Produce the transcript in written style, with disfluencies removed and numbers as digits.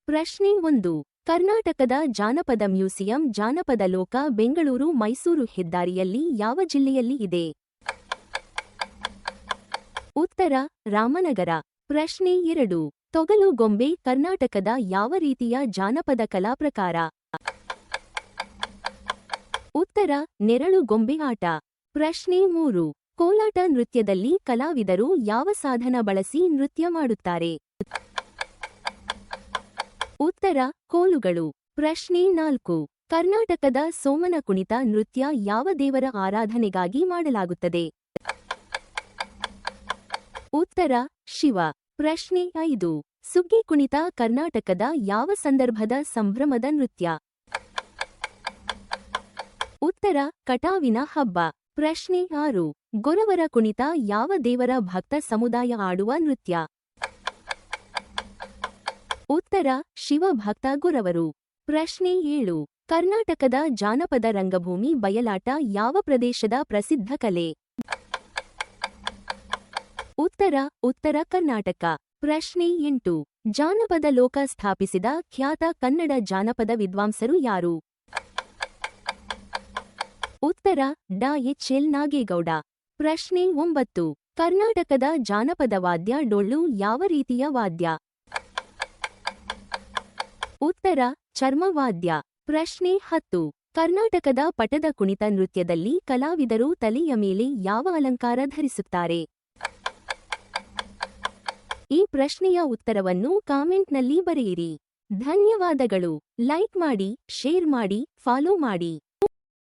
ಪ್ರಶ್ನೆ 1. ಕರ್ನಾಟಕದ ಜಾನಪದ ಮ್ಯೂಸಿಯಂ ಜಾನಪದ ಲೋಕ ಬೆಂಗಳೂರು ಮೈಸೂರು ಹೆದ್ದಾರಿಯಲ್ಲಿ ಯಾವ ಜಿಲ್ಲೆಯಲ್ಲಿ ಇದೆ? ಉತ್ತರ ರಾಮನಗರ. ಪ್ರಶ್ನೆ 2. ತೊಗಲು ಗೊಂಬೆ ಕರ್ನಾಟಕದ ಯಾವ ರೀತಿಯ ಜಾನಪದ ಕಲಾ ಪ್ರಕಾರ? ಉತ್ತರ ನೆರಳು ಗೊಂಬೆ ಆಟ. ಪ್ರಶ್ನೆ 3. ಕೋಲಾಟ ನೃತ್ಯದಲ್ಲಿ ಕಲಾವಿದರು ಯಾವ ಸಾಧನ ಬಳಸಿ ನೃತ್ಯ ಮಾಡುತ್ತಾರೆ? ಉತ್ತರ ಕೋಲುಗಳು. ಪ್ರಶ್ನೆ 4. ಕರ್ನಾಟಕದ ಸೋಮನ ಕುಣಿತ ನೃತ್ಯ ಯಾವ ದೇವರ ಆರಾಧನೆಗಾಗಿ ಮಾಡಲಾಗುತ್ತದೆ? ಉತ್ತರ ಶಿವ. ಪ್ರಶ್ನೆ 5. ಸುಗ್ಗಿ ಕುಣಿತ ಕರ್ನಾಟಕದ ಯಾವ ಸಂದರ್ಭದ ಸಂಭ್ರಮದ ನೃತ್ಯ? ಉತ್ತರ ಕಟಾವಿನ ಹಬ್ಬ. ಪ್ರಶ್ನೆ 6. ಗೊರವರ ಕುಣಿತ ಯಾವ ದೇವರ ಭಕ್ತ ಸಮುದಾಯ ಆಡುವ ನೃತ್ಯ? ಉತ್ತರ ಶಿವಭಕ್ತ ಗೊರವರು. ಪ್ರಶ್ನೆ 7. ಕರ್ನಾಟಕದ ಜಾನಪದ ರಂಗಭೂಮಿ ಬಯಲಾಟ ಯಾವ ಪ್ರದೇಶದ ಪ್ರಸಿದ್ಧ ಕಲೆ? ಉತ್ತರ ಉತ್ತರ ಕರ್ನಾಟಕ. ಪ್ರಶ್ನೆ 8. ಜಾನಪದ ಲೋಕ ಸ್ಥಾಪಿಸಿದ ಖ್ಯಾತ ಕನ್ನಡ ಜಾನಪದ ವಿದ್ವಾಂಸರು ಯಾರು? ಉತ್ತರ ಡಾ ಎಚ್ ಎಲ್ ನಾಗೇಗೌಡ. ಪ್ರಶ್ನೆ 9. ಕರ್ನಾಟಕದ ಜಾನಪದ ವಾದ್ಯ ಡೊಳ್ಳು ಯಾವ ರೀತಿಯ ವಾದ್ಯ? ಉತ್ತರ ಚರ್ಮವಾದ್ಯ. ಪ್ರಶ್ನೆ 10. ಕರ್ನಾಟಕದ ಪಟದ ಕುಣಿತ ನೃತ್ಯದಲ್ಲಿ ಕಲಾವಿದರು ತಲೆಯ ಮೇಲೆ ಯಾವ ಅಲಂಕಾರ ಧರಿಸುತ್ತಾರೆ? ಈ ಪ್ರಶ್ನೆಯ ಉತ್ತರವನ್ನು ಕಾಮೆಂಟ್ನಲ್ಲಿ ಬರೆಯಿರಿ. ಧನ್ಯವಾದಗಳು. ಲೈಕ್ ಮಾಡಿ, ಶೇರ್ ಮಾಡಿ, ಫಾಲೋ ಮಾಡಿ.